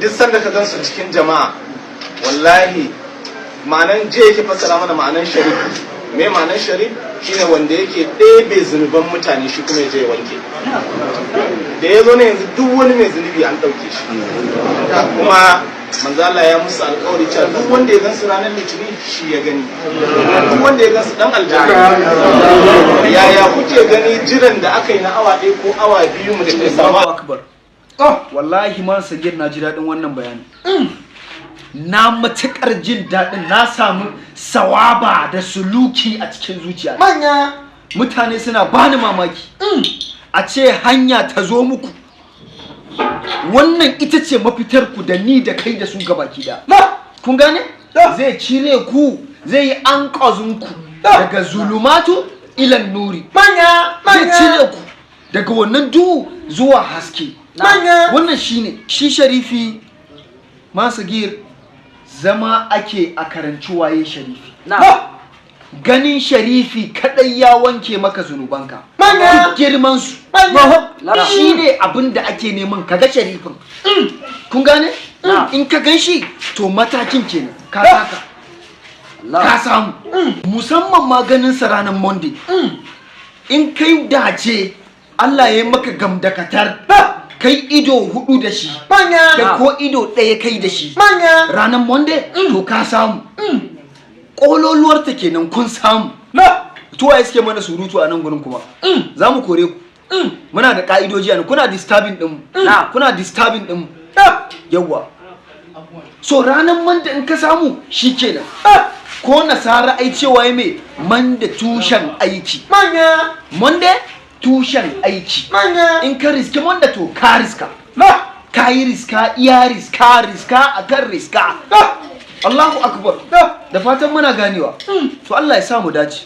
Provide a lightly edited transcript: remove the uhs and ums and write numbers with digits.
duk sanda ka gansu cikin jama'a wallahi ma'anan je yake fassara mana ma'anan sharif. Me ma'anan sharif shine wanda yake ɗebe zunuban mutane shi kuma ya je ya wanke. Da ya zo ne yanzu duk wani mai zunubi an ɗauke shi, kuma manzala ya musu alƙawari cewa duk wanda ya gansu ranar litinin shi ya gani, duk wanda ya gansu dan aljanna. Yaya kuke gani jiran da aka yi na awa ɗaya ko awa biyu mu da samu akbar. Wallahi man sagir na ji daɗin wannan bayani. Na matuƙar jin daɗin, na samu sawaba da suluki a cikin zuciya. Manya mutane suna bani mamaki. A ce hanya ta zo muku, wannan ita ce mafitar ku da ni da kai da su gabaki da. Kun gane? Zai cire ku, zai yi anƙazun ku daga zulumatu ilan nuri. Zai cire ku daga wannan duhu zuwa haske. Wannan shine shi sharifi masagir. Zama ake a karanci waye sharifi. Ganin sharifi kadai ya wanke maka zunubanka. Duk girman su. Shi ne abin da ake neman kaga sharifin. Kun gane? In ka gan shi to matakin kenan ka saka. Ka samu. Musamman ma ganin sa ranar Monday. In kai dace Allah ya yi maka gamdakatar. Kai ido hudu da shi, da ko ido ɗaya kai da shi ranar Monday to ka samu. Ƙololuwar ta kenan kun samu. To waye suke mana surutu a nan gurin kuma za mu kore ku. Muna da ka'idoji a nan, kuna disturbing din mu, kuna disturbing din mu. Yawwa, so ranar Monday in ka samu shi kenan. Ko nasara ai cewa me Monday tushen aiki. Monday tushen aiki. In ka riske wanda to ka riska. Ka yi riska, iya riska akan riska. Allahu akbar. Da fatan muna ganewa. To Allah ya samu dace.